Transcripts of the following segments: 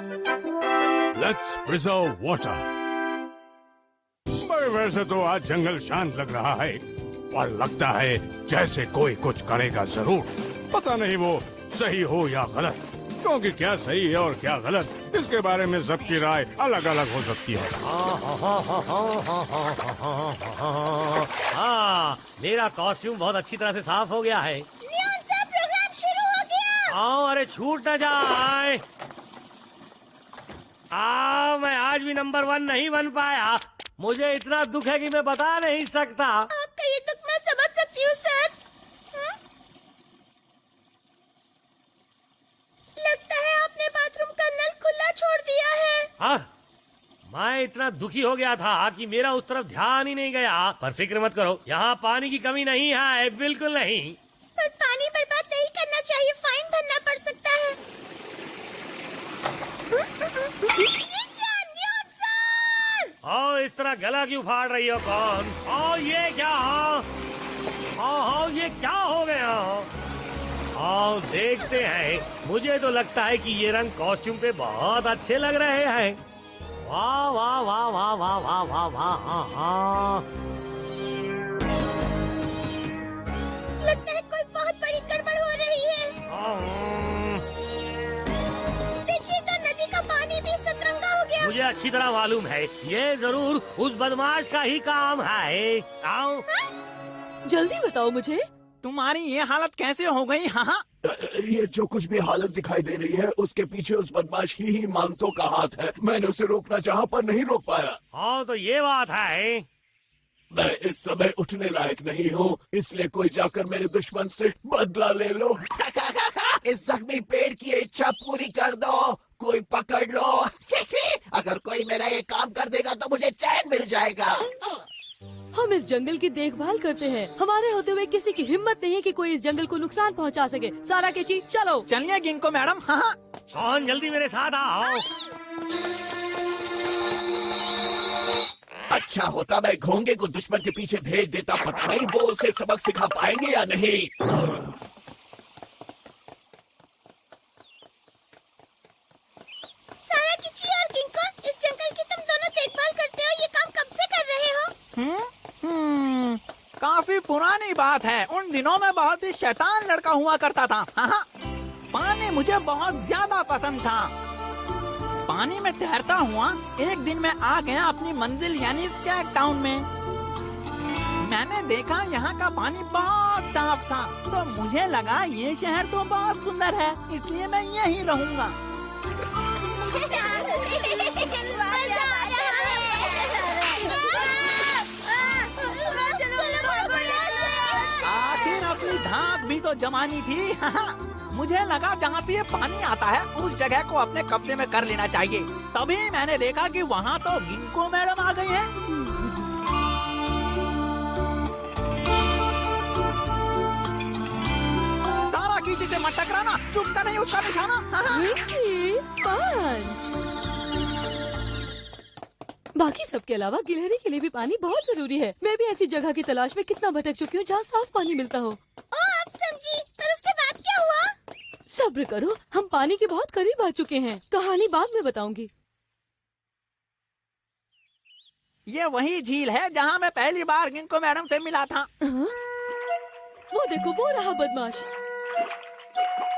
Let's preserve water. वैसे तो आज जंगल शांत लग रहा है और लगता है जैसे कोई कुछ करेगा जरूर। पता नहीं वो सही हो या गलत, क्योंकि क्या सही है और क्या गलत इसके बारे में सबकी राय अलग अलग हो सकती है। हाँ, मेरा कॉस्ट्यूम बहुत अच्छी तरह से साफ हो गया है। लियोन सर, प्रोग्राम शुरू हो गया। आओ, अरे छूट न जाए। मैं आज भी नंबर 1 नहीं बन पाया। मुझे इतना दुख है कि मैं बता नहीं सकता। आपका ये दुख मैं समझ सकती हूँ सर। लगता है आपने बाथरूम का नल खुला छोड़ दिया है। हाँ, मैं इतना दुखी हो गया था कि मेरा उस तरफ ध्यान ही नहीं गया। पर फिक्र मत करो, यहाँ पानी की कमी नहीं है, बिल्कुल नहीं। पर पानी बर्बाद नहीं करना चाहिए, फाइन भरना पड़ सकता है। ये क्या न्यूज़ सर? इस तरह गला क्यों फाड़ रही हो? कौन? ये क्या? ये क्या हो गया? देखते हैं। मुझे तो लगता है कि ये रंग कॉस्ट्यूम पे बहुत अच्छे लग रहे हैं। वाह वाह वाह वाह वाह वाह वाह वाह। लगता है कोई बहुत बड़ी गड़बड़ हो रही है। देखिए तो नदी का पानी भी सतरंगा हो गया। मुझे अच्छी तरह मालूम है, ये जरूर उस बदमाश का ही काम है। आओ। जल्दी बताओ मुझे, तुम्हारी ये हालत कैसे हो गई? हाँ, ये जो कुछ भी हालत दिखाई दे रही है उसके पीछे उस बदमाश ही मांगतो का हाथ है। मैंने उसे रोकना चाहा पर नहीं रोक पाया। तो ये बात है। मैं इस समय उठने लायक नहीं हूँ, इसलिए कोई जाकर मेरे दुश्मन से बदला ले लो। इस जख्मी पेड़ की इच्छा पूरी कर दो, कोई पकड़ लो। अगर कोई मेरा ये काम कर देगा तो मुझे चैन मिल जाएगा। हम इस जंगल की देखभाल करते हैं। हमारे होते हुए किसी की हिम्मत नहीं है कि कोई इस जंगल को नुकसान पहुंचा सके। सारा केची, चलो। चलिए गिंको मैडम। हाँ, कौन? जल्दी मेरे साथ आओ। अच्छा होता मैं घोंगे को दुश्मन के पीछे भेज देता, पता नहीं वो उसे सबक सिखा पाएंगे या नहीं। सारा किची और गिंको, इस जंगल की तुम दोनों देखभाल करते हो, ये काम कब से कर रहे हो? काफी पुरानी बात है। उन दिनों में बहुत ही शैतान लड़का हुआ करता था। हाँ, पानी मुझे बहुत ज्यादा पसंद था। पानी में तैरता हुआ एक दिन मैं आ गया अपनी मंजिल यानी स्कैट टाउन में। मैंने देखा यहाँ का पानी बहुत साफ था, तो मुझे लगा ये शहर तो बहुत सुंदर है, इसलिए मैं यहीं रहूँगा। आखिर अपनी धाक भी तो जमानी थी। मुझे लगा जहाँ से ये पानी आता है उस जगह को अपने कब्जे में कर लेना चाहिए। तभी मैंने देखा कि वहाँ तो गिंको मैडम आ गई है। सारा कीची से मत टकराना, चुकता नहीं उसका निशाना। विक्की, पंच। बाकी सबके अलावा गिलहरी के लिए भी पानी बहुत जरूरी है। मैं भी ऐसी जगह की तलाश में कितना भटक चुकी हूँ जहाँ साफ पानी मिलता हो। आप समझी, पर उसके बाद क्या हुआ? सब्र करो, हम पानी के बहुत करीब आ चुके हैं। कहानी बाद में बताऊंगी। ये वही झील है जहाँ मैं पहली बार गिंको मैडम से मिला था। वो देखो, वो रहा बदमाश।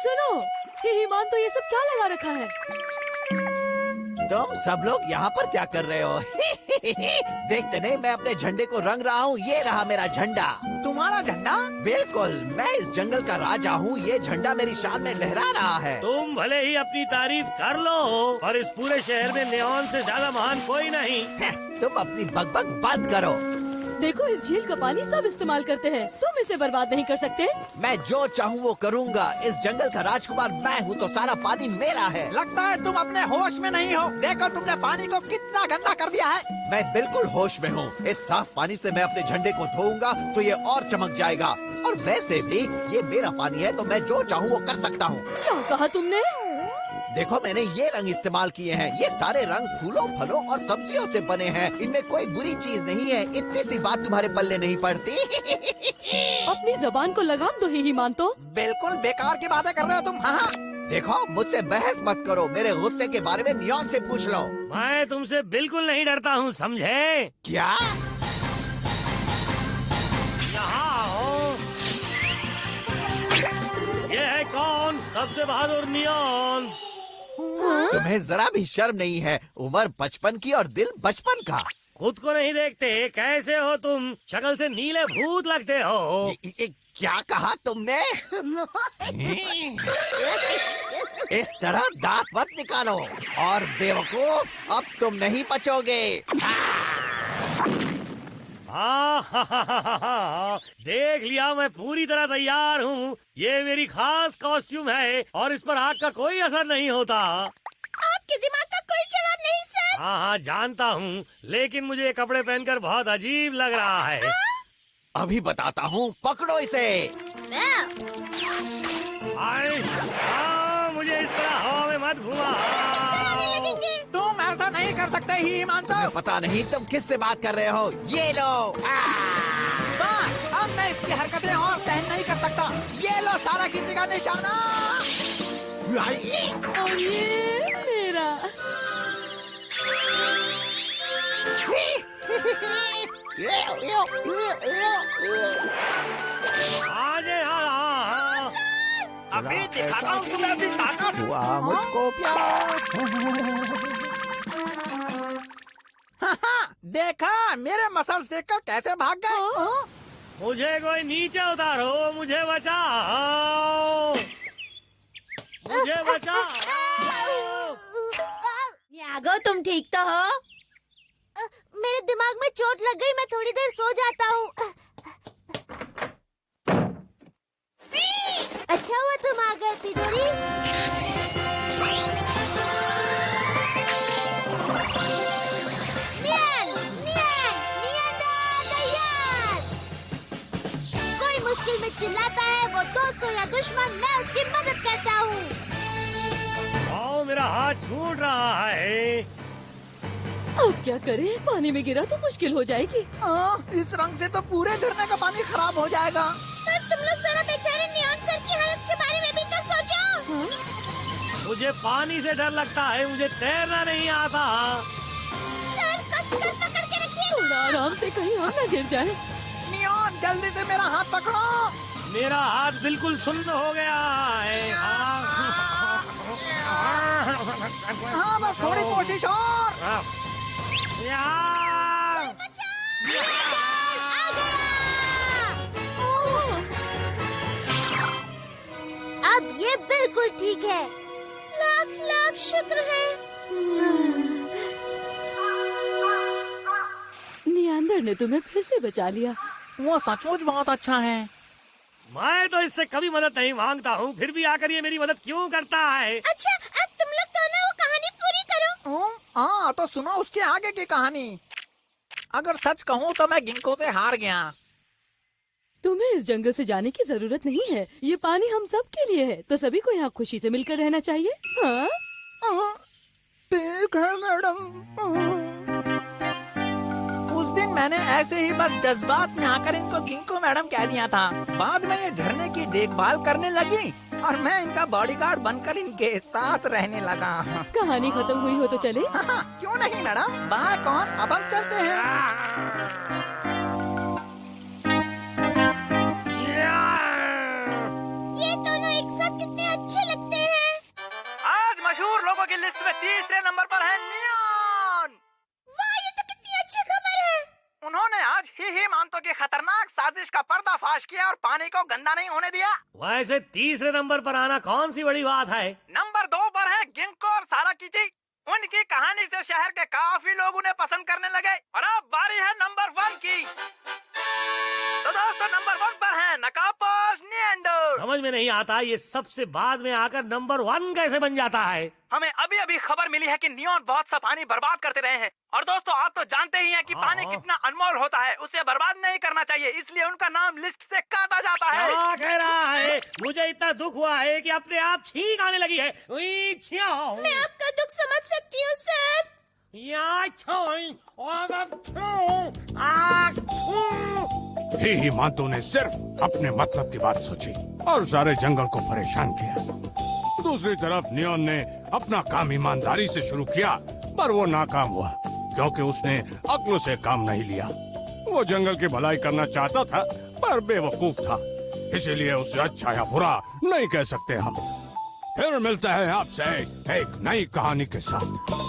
सुनो, ईमान तो ये सब क्या लगा रखा है? तुम सब लोग यहाँ पर क्या कर रहे हो? देखते नहीं मैं अपने झंडे को रंग रहा हूँ। ये रहा मेरा झंडा। तुम्हारा झंडा? बिल्कुल, मैं इस जंगल का राजा हूँ। ये झंडा मेरी शान में लहरा रहा है। तुम भले ही अपनी तारीफ कर लो, और इस पूरे शहर में नियॉन से ज्यादा महान कोई नहीं। तुम अपनी बकबक बंद करो। देखो, इस झील का पानी सब इस्तेमाल करते हैं, तुम इसे बर्बाद नहीं कर सकते। मैं जो चाहूँ वो करूँगा। इस जंगल का राजकुमार मैं हूँ, तो सारा पानी मेरा है। लगता है तुम अपने होश में नहीं हो। देखो तुमने पानी को कितना गंदा कर दिया है। मैं बिल्कुल होश में हूँ। इस साफ पानी से मैं अपने झंडे को धोऊंगा तो ये और चमक जाएगा। और वैसे भी ये मेरा पानी है, तो मैं जो चाहूँ वो कर सकता हूँ। क्या कहा तुमने? देखो, मैंने ये रंग इस्तेमाल किए हैं। ये सारे रंग फूलों, फलों और सब्जियों से बने हैं। इनमें कोई बुरी चीज नहीं है। इतनी सी बात तुम्हारे पल्ले नहीं पड़ती। अपनी जबान को लगाम दो ही मान तो। बिल्कुल बेकार की बातें कर रहे हो तुम। हाँ, देखो, मुझसे बहस मत करो। मेरे गुस्से के बारे में नियॉन से पूछ लो। मैं तुमसे बिल्कुल नहीं डरता हूँ, समझे? क्या? यहाँ आओ। ये है कौन सबसे बहादुर नियॉन? तुम्हें जरा भी शर्म नहीं है? उम्र 55 की और दिल बचपन का। खुद को नहीं देखते? कैसे हो तुम? शक्ल से नीले भूत लगते हो। क्या कहा तुमने? इस तरह दांत मत निकालो। और बेवकूफ, अब तुम नहीं बचोगे। देख लिया, मैं पूरी तरह तैयार हूँ। ये मेरी खास कॉस्ट्यूम है और इस पर आग का कोई असर नहीं होता। आपके दिमाग का कोई जवाब नहीं सर। हाँ हाँ जानता हूँ, लेकिन मुझे ये कपड़े पहनकर बहुत अजीब लग रहा है। अभी बताता हूँ, पकड़ो इसे। मुझे इस तरह हवा में मत घुमा। तुम ऐसा नहीं कर सकते ही मानता। तुम्हें पता नहीं तुम किससे बात कर रहे हो। ये लो। अब मैं इसकी हरकतें और सहन नहीं कर सकता। ये लो सारा की जगह निशाना। और ये मेरा। अभी दिखाता हूँ तुम्हें अपनी ताकत। हुआ मुझको प्यार। देखा, मेरे मसल्स देखकर कैसे भाग गए। मुझे कोई नीचे उतारो, मुझे बचाओ, मुझे बचाओ। न्यागो, तुम ठीक तो हो? मेरे दिमाग में चोट लग गई, मैं थोड़ी देर सो जाता हूँ। अच्छा हुआ तुम आ गए पिटरी। कोई मुश्किल में चिल्लाता है, वो दोस्त हो या दुश्मन, मैं उसकी मदद करता हूँ। मेरा हाथ छूट रहा है। अब क्या करें? पानी में गिरा तो मुश्किल हो जाएगी। इस रंग से तो पूरे झरने का पानी खराब हो जाएगा। पर तुम लोग जरा बेचारे नियॉन सर की हालत के बारे में भी तो सोचो। मुझे पानी से डर लगता है, मुझे तैरना नहीं आता। सर कसकर पकड़ के रखिए। थोड़ा आराम से, कहीं हम न गिर जाए। नियॉन, जल्दी से मेरा हाथ पकड़ो। मेरा हाथ बिल्कुल सुन्न हो गया है। हाँ, बस थोड़ी कोशिश और। अब ये बिल्कुल ठीक है। लाख लाख शुक्र है। नियांदर ने तुम्हें फिर से बचा लिया। वो सचमुच बहुत अच्छा है। मैं तो इससे कभी मदद नहीं मांगता हूँ, फिर भी आकर ये मेरी मदद क्यों करता है? अच्छा, अब तुम लोग तो ना वो कहानी पूरी करो। हाँ, तो सुनो उसके आगे की कहानी। अगर सच कहूँ तो मैं गिंको से हार गया। तुम्हें इस जंगल से जाने की जरूरत नहीं है। ये पानी हम सब के लिए है, तो सभी को यहाँ खुशी से मिलकर रहना चाहिए। हाँ? ठीक है मैडम। उस दिन मैंने ऐसे ही बस जज्बात में आकर इनको गिंको मैडम कह दिया था। बाद में ये झरने की देखभाल करने लगी और मैं इनका बॉडीगार्ड बनकर इनके साथ रहने लगा। कहानी खत्म हुई हो तो चले? क्यों नहीं मैडम, बाय कौन, अब हम चलते हैं। ये दोनों एक साथ कितने अच्छे लगते हैं। आज मशहूर लोगों की लिस्ट में तीसरे नंबर पर है नियॉन। वाह, ये तो कितनी अच्छी खबर है। उन्होंने आज ही मानतो की खतरनाक साजिश का पर्दाफाश किया और पानी को गंदा नहीं होने दिया। वैसे तीसरे नंबर पर आना कौन सी बड़ी बात है? नंबर 2 पर है गिंको और साराकीची। उनकी कहानी से शहर के काफी लोग उन्हें पसंद करने लगे। और अब बारी है नंबर 1 की। तो दोस्तों, नंबर 1 पर है नकापोस नियंडर। समझ में नहीं आता ये सबसे बाद में आकर नंबर 1 कैसे बन जाता है। हमें अभी अभी खबर मिली है कि नियॉन बहुत सा पानी बर्बाद करते रहे हैं। और दोस्तों, आप तो जानते ही हैं कि पानी कितना अनमोल होता है, उसे बर्बाद नहीं करना चाहिए, इसलिए उनका नाम लिस्ट से काटा जाता है। क्या कह रहा है? मुझे इतना दुख हुआ है कि अपने आप छींक आने लगी है। मैं आपका दुख समझ सकती हूँ सर। ही मानतो ने सिर्फ अपने मतलब की बात सोची और सारे जंगल को परेशान किया। दूसरी तरफ नियोन ने अपना काम ईमानदारी से शुरू किया, पर वो नाकाम हुआ क्योंकि उसने अक्ल से काम नहीं लिया। वो जंगल की भलाई करना चाहता था पर बेवकूफ था, इसीलिए उसे अच्छा या बुरा नहीं कह सकते हम। फिर मिलते हैं आपसे एक नई कहानी के साथ।